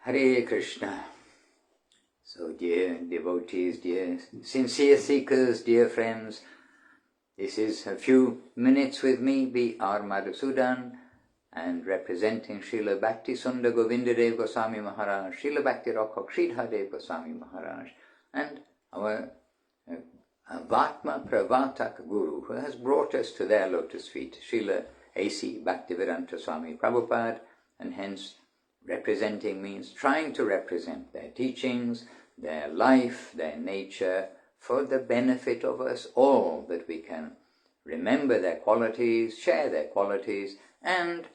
Hare Krishna. So dear devotees, dear sincere seekers, dear friends, this is a few minutes with me, B.R. Madhusudan, and representing Srila Bhakti Sundar Govindadev Goswami Maharaj, Srila Bhakti Rakhak Sridharadev Goswami Maharaj, and our Vatma Pravatak Guru, who has brought us to their lotus feet, Srila A.C. Bhaktivedanta Swami Prabhupada, and hence representing means trying to represent their teachings, their life, their nature, for the benefit of us all, that we can remember their qualities, share their qualities, and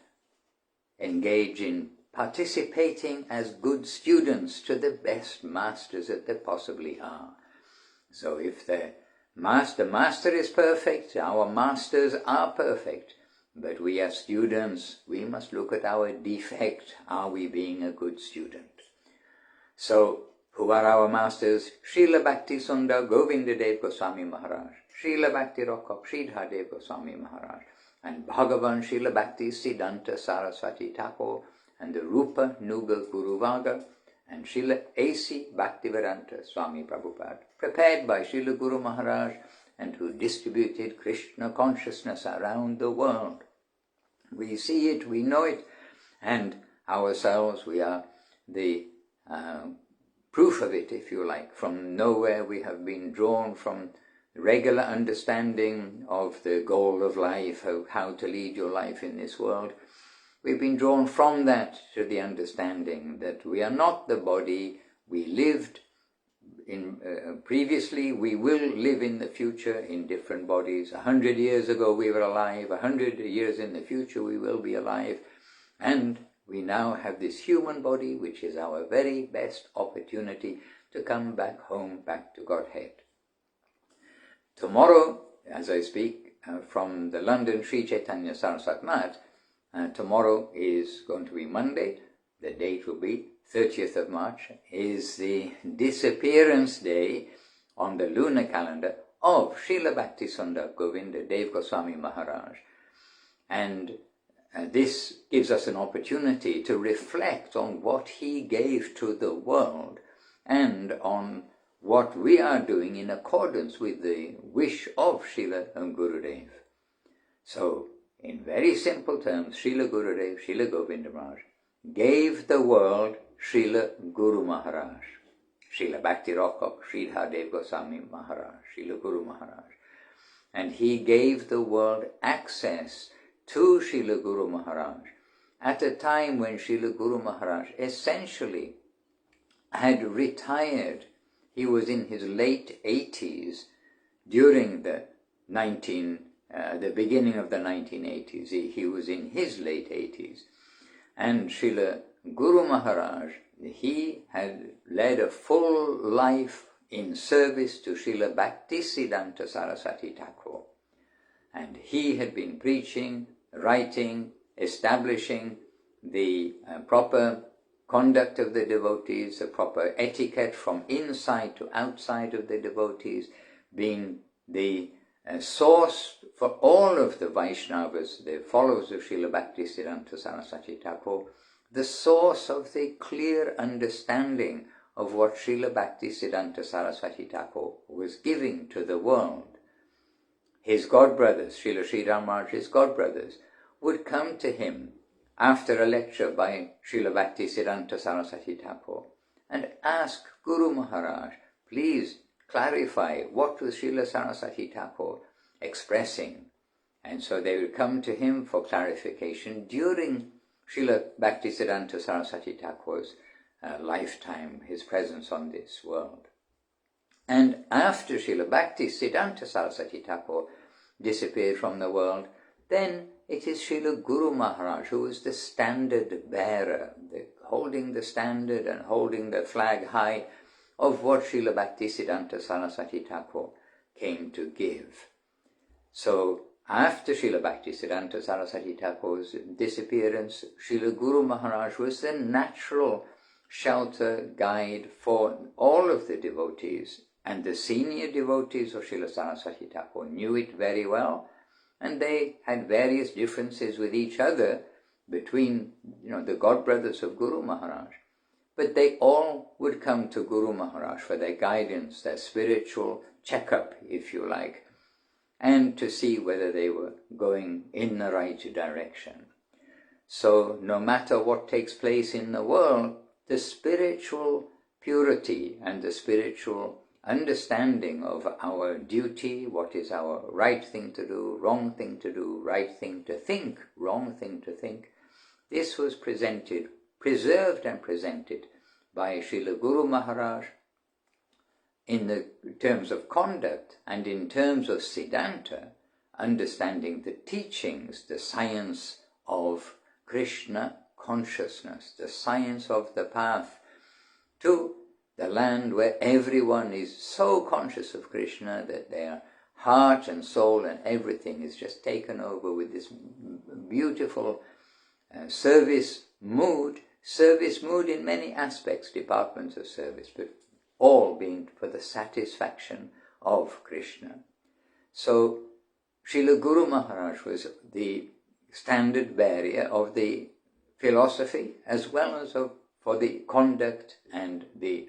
engage in participating as good students to the best masters that there possibly are. So if the master is perfect, our masters are perfect, but we as students, we must look at our defect. Are we being a good student? So, who are our masters? Srila Bhakti Sundar Govindadev Goswami Maharaj, Srila Bhakti Rakhak Sridharadev Goswami Maharaj, and Bhagavan Srila Bhakti Siddhanta Saraswati Thakur, and the Rupa Nuga Guru Varga, and Srila A.C. Bhaktivedanta Swami Prabhupada, prepared by Srila Guru Maharaj, and who distributed Krishna consciousness around the world. We see it, we know it, and ourselves, we are the proof of it, if you like. From nowhere we have been drawn from regular understanding of the goal of life, of how to lead your life in this world. We've been drawn from that to the understanding that we are not the body. We lived in previously, we will live in the future in different bodies. 100 years ago we were alive, 100 years in the future we will be alive, and we now have this human body, which is our very best opportunity to come back home, back to Godhead. Tomorrow, as I speak from the London Sri Chaitanya Saraswat Math, tomorrow is going to be Monday. The date will be 30th of March, is the disappearance day on the lunar calendar of Srila Bhakti Sundar Govinda Dev Goswami Maharaj. And this gives us an opportunity to reflect on what he gave to the world and on what we are doing in accordance with the wish of Srila Gurudev. So, in very simple terms, Srila Gurudev, Srila Govinda Maharaj, gave the world Srila Guru Maharaj, Srila Bhakti Rakhak Sridharadev Goswami Maharaj, Srila Guru Maharaj. And he gave the world access to Srila Guru Maharaj at a time when Srila Guru Maharaj essentially had retired. He was in his late 80s during the beginning of the 1980s. He was in his late 80s. And Srila Guru Maharaj, he had led a full life in service to Srila Bhakti Siddhanta Saraswati Thakur. And he had been preaching, writing, establishing the proper conduct of the devotees, the proper etiquette from inside to outside of the devotees, being the source for all of the Vaishnavas, the followers of Srila Bhakti Siddhanta Saraswati Thakur, the source of the clear understanding of what Srila Bhakti Siddhanta Saraswati Thakur was giving to the world. His godbrothers, Srila Sridhar Maharaj's godbrothers, would come to him after a lecture by Srila Bhakti Siddhanta Saraswati Thakur and ask Guru Maharaj, please clarify what was Srila Saraswati Thakur expressing. And so they would come to him for clarification during Srila Bhakti Siddhanta Saraswati Thakur's lifetime, his presence on this world. And after Srila Bhakti Siddhanta Saraswati Thakur disappeared from the world, then it is Srila Guru Maharaj who was the standard bearer, holding the standard and holding the flag high of what Srila Bhakti Siddhanta Saraswati Thakur came to give. So, after Srila Bhakti Siddhanta Saraswati Thakur's disappearance, Srila Guru Maharaj was the natural shelter, guide for all of the devotees. And the senior devotees of Srila Saraswati Thakur knew it very well, and they had various differences with each other between, the godbrothers of Guru Maharaj. but they all would come to Guru Maharaj for their guidance, their spiritual checkup, if you like, and to see whether they were going in the right direction. So no matter what takes place in the world, the spiritual purity and the spiritual understanding of our duty, what is our right thing to do, wrong thing to do, right thing to think, wrong thing to think, this was preserved and presented by Srila Guru Maharaj in the terms of conduct and in terms of Siddhanta, understanding the teachings, the science of Krishna consciousness, the science of the path to the land where everyone is so conscious of Krishna that their heart and soul and everything is just taken over with this beautiful service mood in many aspects, departments of service, but all being for the satisfaction of Krishna. So Srila Guru Maharaj was the standard bearer of the philosophy as well as for the conduct and the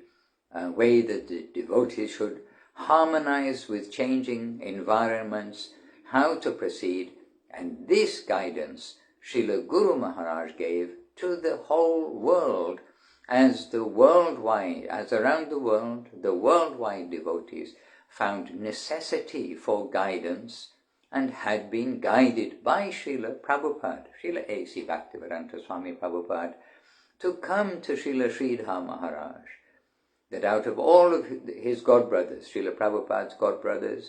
way that the devotees should harmonize with changing environments, how to proceed, and this guidance Srila Guru Maharaj gave to the whole world as around the world, the worldwide devotees found necessity for guidance and had been guided by Srila Prabhupada, Srila A.C. Bhaktivedanta Swami Prabhupada, to come to Srila Sridhar Maharaj, that out of all of his godbrothers, Srila Prabhupada's godbrothers,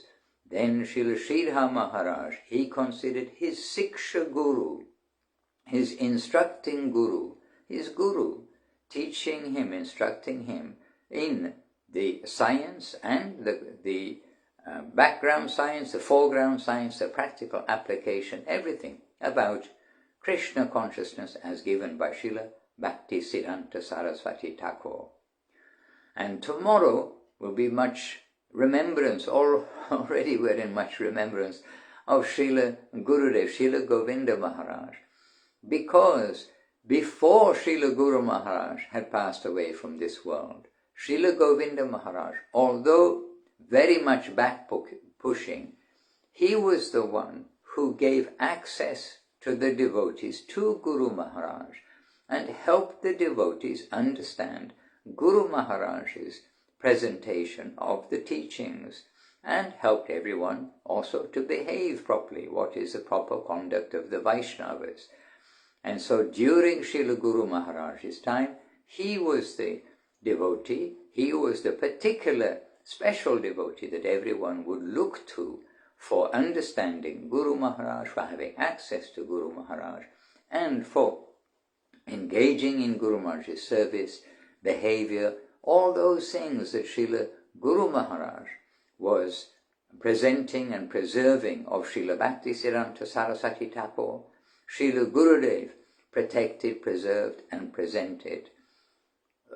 then Srila Sridhar Maharaj, he considered his Siksha Guru, his instructing Guru, his Guru, teaching him, instructing him in the science and the background science, the foreground science, the practical application, everything about Krishna consciousness as given by Srila Bhaktisiddhanta Saraswati Thakur. And tomorrow will be much remembrance, already we're in much remembrance of Srila Gurudev, Srila Govinda Maharaj, because before Srila Guru Maharaj had passed away from this world, Srila Govinda Maharaj, although very much back-pushing, he was the one who gave access to the devotees to Guru Maharaj and helped the devotees understand Guru Maharaj's presentation of the teachings and helped everyone also to behave properly, what is the proper conduct of the Vaishnavas. And so during Srila Guru Maharaj's time, he was the devotee, he was the particular special devotee that everyone would look to for understanding Guru Maharaj, for having access to Guru Maharaj, and for engaging in Guru Maharaj's service, behavior, all those things that Srila Guru Maharaj was presenting and preserving of Srila Bhaktisiddhanta Saraswati Thakur, Srila Gurudev protected, preserved and presented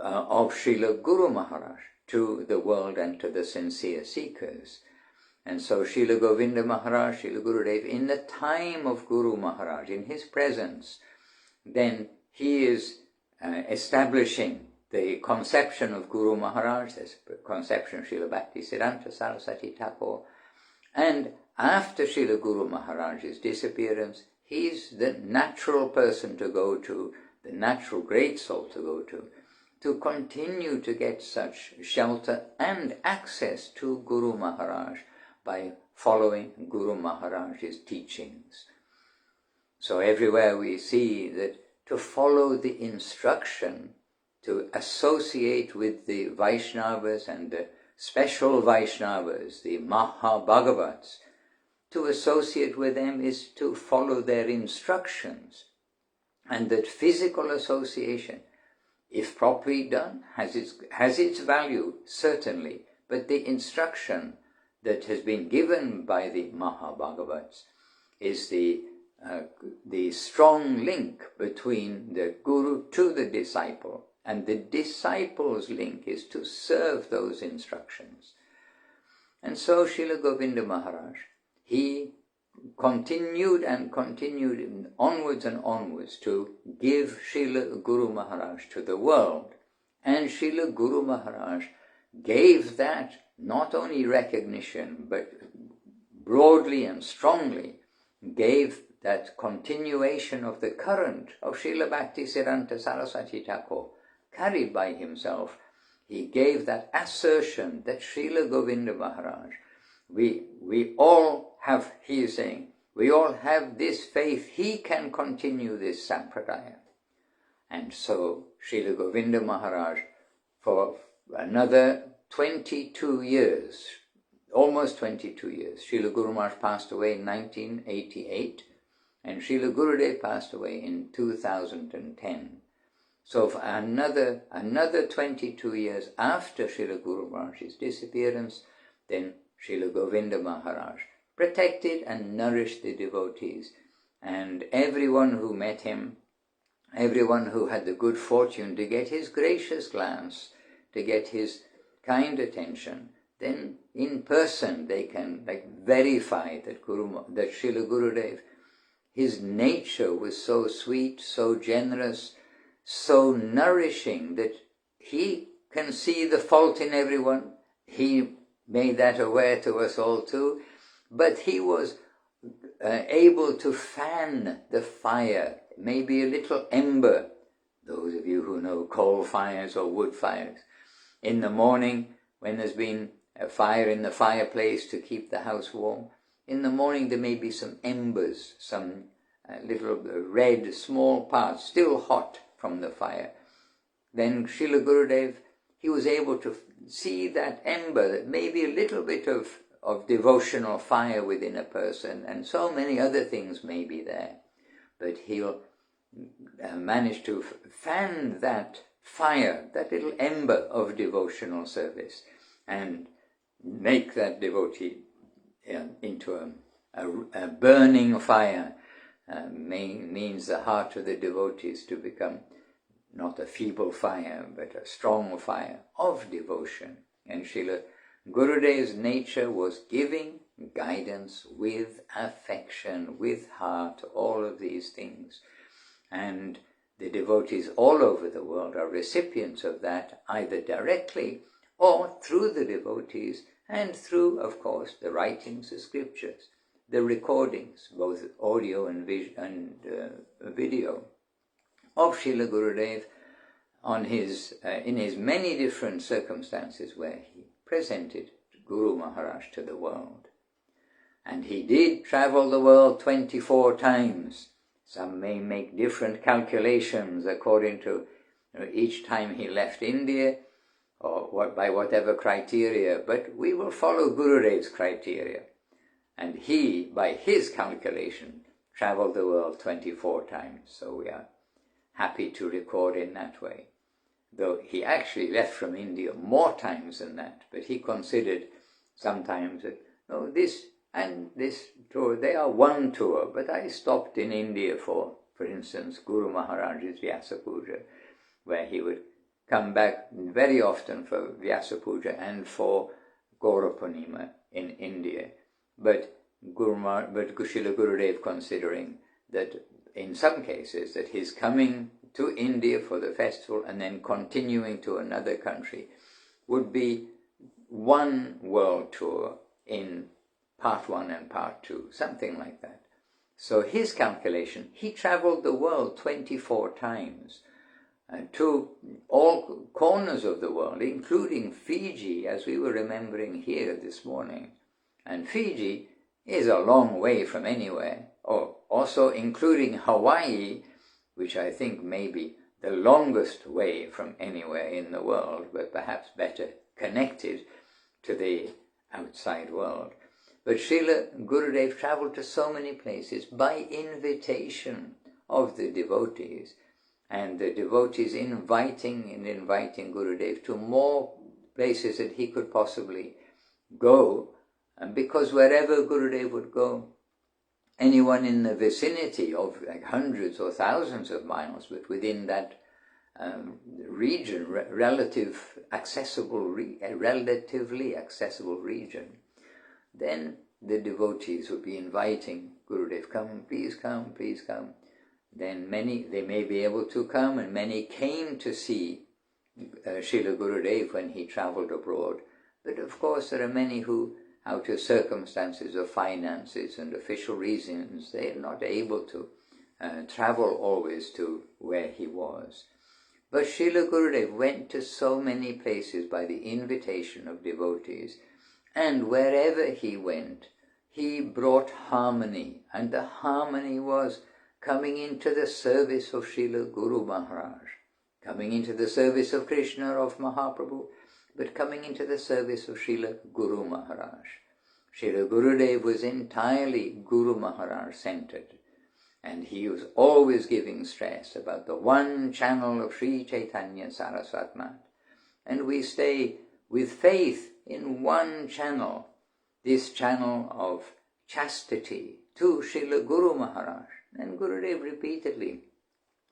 of Srila Guru Maharaj to the world and to the sincere seekers. And so Srila Govinda Maharaj, Srila Gurudev, in the time of Guru Maharaj, in his presence, then he is establishing the conception of Guru Maharaj, the conception of Srila Bhaktisiddhanta Saraswati Thakur, and after Srila Guru Maharaj's disappearance, he's the natural person to go to, the natural great soul to go to continue to get such shelter and access to Guru Maharaj by following Guru Maharaj's teachings. So everywhere we see that to follow the instruction to associate with the Vaishnavas and the special Vaishnavas, the Mahabhagavats, to associate with them is to follow their instructions. And that physical association, if properly done, has its value, certainly, but the instruction that has been given by the Mahabhagavats is the strong link between the Guru to the disciple, and the disciple's link is to serve those instructions. And so Srila Govinda Maharaj, he continued onwards and onwards to give Srila Guru Maharaj to the world And Srila Guru Maharaj gave that not only recognition, but broadly and strongly gave that continuation of the current of Srila Bhaktisiddhanta Saraswati Thakur, carried by himself. He gave that assertion that Srila Govinda Maharaj, we all have, he is saying, we all have this faith, he can continue this sampradaya. And so Srila Govinda Maharaj, for another 22 years, almost 22 years, Srila Guru Maharaj passed away in 1988, and Srila Gurudev passed away in 2010. So for another 22 years after Srila Guru Maharaj's disappearance, then Srila Govinda Maharaj protected and nourished the devotees, and everyone who met him, everyone who had the good fortune to get his gracious glance, to get his kind attention, then in person they can verify that Srila Gurudev, his nature was so sweet, so generous, so nourishing that he can see the fault in everyone. He made that aware to us all too, but he was able to fan the fire, maybe a little ember, those of you who know coal fires or wood fires. In the morning, when there's been a fire in the fireplace to keep the house warm, in the morning there may be some embers, some little red small parts still hot from the fire. Then Srila Gurudev, he was able to see that ember, that maybe a little bit of devotional fire within a person, and so many other things may be there. But he'll manage to fan that fire, that little ember of devotional service, and make that devotee into a burning fire. Means the heart of the devotees to become not a feeble fire, but a strong fire of devotion. And Srila Gurudev's nature was giving guidance with affection, with heart, all of these things. And the devotees all over the world are recipients of that, either directly or through the devotees, and through, of course, the writings, the scriptures, the recordings, both audio and video, of Srila Gurudev in his many different circumstances where he presented Guru Maharaj to the world. And he did travel the world 24 times. Some may make different calculations according to each time he left India, or by whatever criteria, but we will follow Gurudev's criteria. And he, by his calculation, traveled the world 24 times. So we are happy to record in that way. Though he actually left from India more times than that, but he considered sometimes that, this and this tour, they are one tour, but I stopped in India for instance, Guru Maharaj's Vyasa Puja, where he would come back very often for Vyasa Puja and for Gaura Purnima in India. But Srila Gurudev considering that in some cases that his coming to India for the festival and then continuing to another country would be one world tour in part 1 and part 2, something like that. So his calculation, he traveled the world 24 times to all corners of the world, including Fiji, as we were remembering here this morning. And Fiji is a long way from anywhere, also including Hawaii, which I think may be the longest way from anywhere in the world, but perhaps better connected to the outside world. But Srila Gurudev traveled to so many places by invitation of the devotees, and the devotees inviting Gurudev to more places that he could possibly go. And because wherever Gurudev would go, anyone in the vicinity of hundreds or thousands of miles, but within that region, relatively accessible region, then the devotees would be inviting Gurudev, come, please come, please come. Then they may be able to come, and many came to see Srila Gurudev when he travelled abroad. But of course there are many who, out of circumstances of finances and official reasons, they are not able to travel always to where he was. But Srila Gurudev went to so many places by the invitation of devotees, and wherever he went, he brought harmony, and the harmony was coming into the service of Srila Guru Maharaj, coming into the service of Krishna, of Mahaprabhu, but coming into the service of Srila Guru Maharaj. Srila Gurudev was entirely Guru Maharaj centered, and he was always giving stress about the one channel of Sri Chaitanya Saraswat Math. And we stay with faith in one channel, this channel of chastity to Srila Guru Maharaj. And Gurudev repeatedly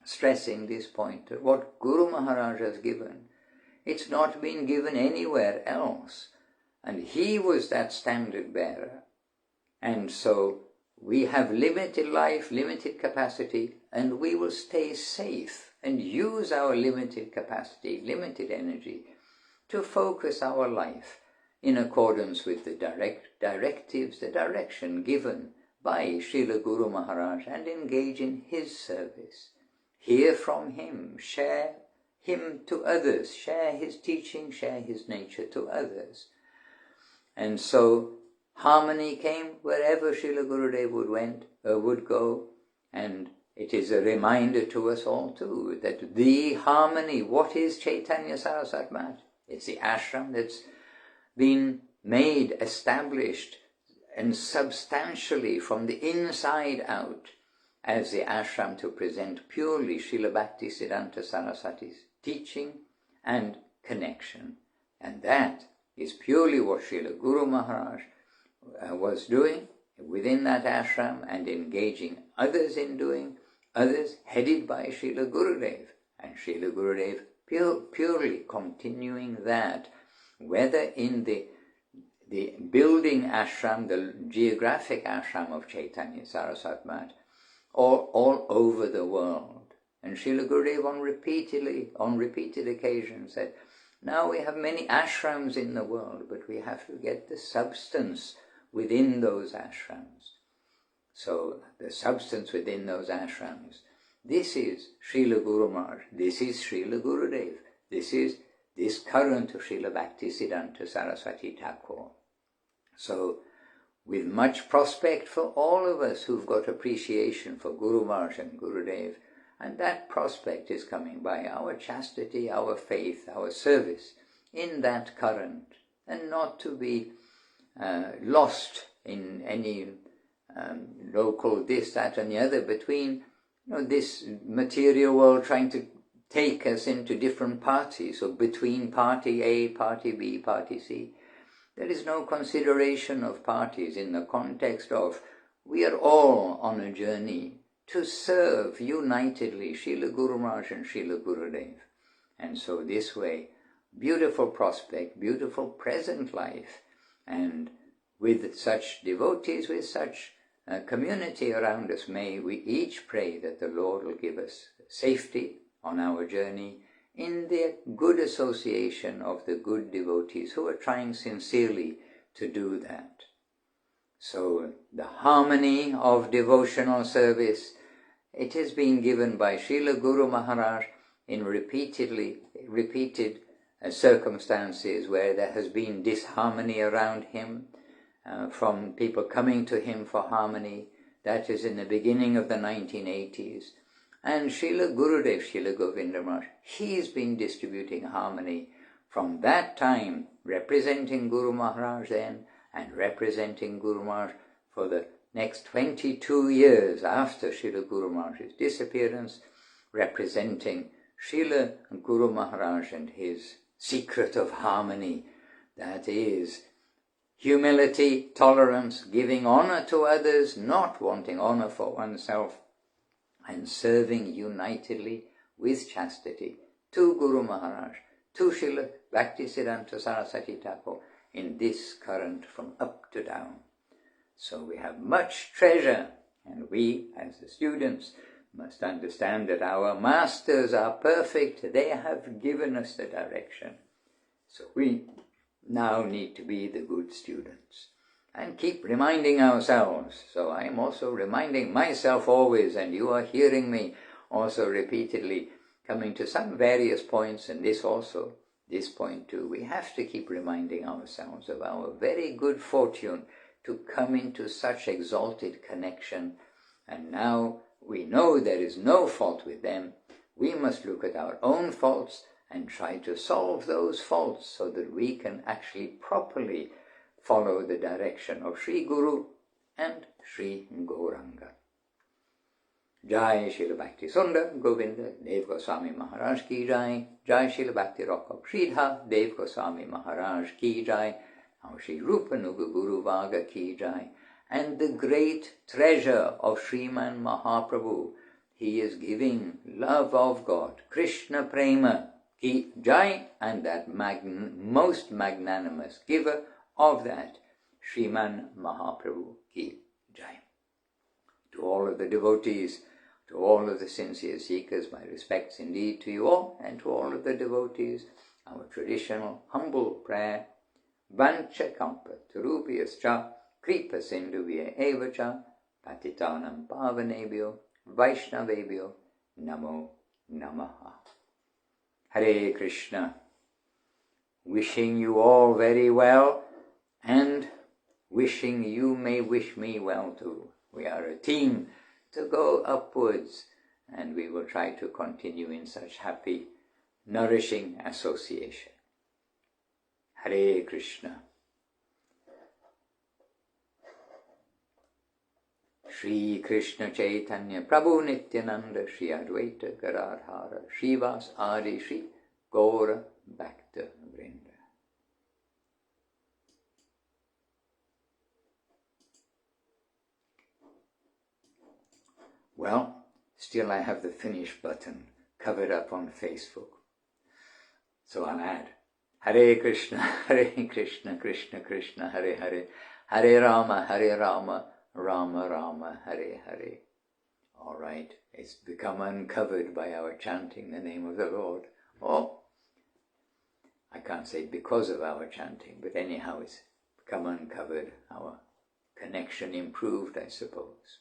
stressing this point, that what Guru Maharaj has given, it's not been given anywhere else. And he was that standard bearer. And so we have limited life, limited capacity, and we will stay safe and use our limited capacity, limited energy, to focus our life in accordance with the directives, the direction given by Srila Guru Maharaj, and engage in his service. Hear from him, share him to others, share his teaching, share his nature to others. And so harmony came wherever Srila Gurudev would go, and it is a reminder to us all too that the harmony, what is Chaitanya Saraswat Math? It's the ashram that's been made, established, and substantially from the inside out as the ashram to present purely Srila Bhaktisiddhanta Saraswati's teaching and connection. And that is purely what Srila Guru Maharaj was doing within that ashram, and engaging others in doing, others headed by Srila Gurudev, and Srila Gurudev purely continuing that, whether in the building ashram, the geographic ashram of Chaitanya Saraswat Math, or all over the world. And Srila Gurudev on repeated occasions said, now we have many ashrams in the world, but we have to get the substance within those ashrams. So the substance within those ashrams, this is Srila Guru Maharaj, this is Srila Gurudev, this is this current of Srila Bhaktisiddhanta Saraswati Thakur. So with much prospect for all of us who've got appreciation for Guru Maharaj and Gurudev, and that prospect is coming by our chastity, our faith, our service in that current, and not to be lost in any local this, that and the other between this material world trying to take us into different parties, or between party A, party B, party C. There is no consideration of parties in the context of we are all on a journey to serve unitedly Srila Guru Maharaj and Srila Gurudev. And so this way, beautiful prospect, beautiful present life, and with such devotees, with such community around us, may we each pray that the Lord will give us safety on our journey in the good association of the good devotees who are trying sincerely to do that. So the harmony of devotional service, it has been given by Srila Guru Maharaj in repeated circumstances where there has been disharmony around him, from people coming to him for harmony. That is in the beginning of the 1980s. And Srila Gurudev, Srila Govinda Maharaj, he's been distributing harmony from that time, representing Guru Maharaj then, and representing Guru Maharaj for the next 22 years after Srila Guru Maharaj's disappearance, representing Srila Guru Maharaj and his secret of harmony, that is humility, tolerance, giving honor to others, not wanting honor for oneself, and serving unitedly with chastity to Guru Maharaj, to Srila Bhaktisiddhanta Saraswati Thakur, in this current from up to down. So we have much treasure, and we, as the students, must understand that our masters are perfect. They have given us the direction. So we now need to be the good students and keep reminding ourselves. So I am also reminding myself always, and you are hearing me also repeatedly coming to some various points, and this also, this point too. We have to keep reminding ourselves of our very good fortune to come into such exalted connection. And now we know there is no fault with them. We must look at our own faults and try to solve those faults so that we can actually properly follow the direction of Sri Guru and Sri Gauranga. Jai Srila Bhakti Sundar Govinda Dev Goswami Maharaj Ki Jai. Jai Srila Bhakti Rock of Sridhar Dev Goswami Maharaj Ki Jai. Our Sri Rupa Nuga Guru Vaga Ki Jai. And the great treasure of Sriman Mahaprabhu, he is giving love of God, Krishna Prema Ki Jai, and that most magnanimous giver of that, Sriman Mahaprabhu Ki Jai. To all of the devotees, to all of the sincere seekers, my respects indeed to you all, and to all of the devotees, our traditional humble prayer, Vancha Kampa Turubhyascha Kripa Sindhuvya Evacha Patitanam Pavanebhyo Vaishnavebhyo Namo Namaha. Hare Krishna. Wishing you all very well, and wishing you may wish me well too. We are a team to go upwards, and we will try to continue in such happy, nourishing association. Hare Krishna. Shri Krishna Chaitanya Prabhu Nityananda Shri Advaita Gadadhara Srivas Adi Shri Gaura Bhakta Vrinda. Well, still I have the finish button covered up on Facebook. So I'll add Hare Krishna, Krishna Krishna, Hare Hare, Hare Rama, Rama Rama, Hare Hare. All right, it's become uncovered by our chanting the name of the Lord. Oh, I can't say because of our chanting, but anyhow it's become uncovered, our connection improved, I suppose.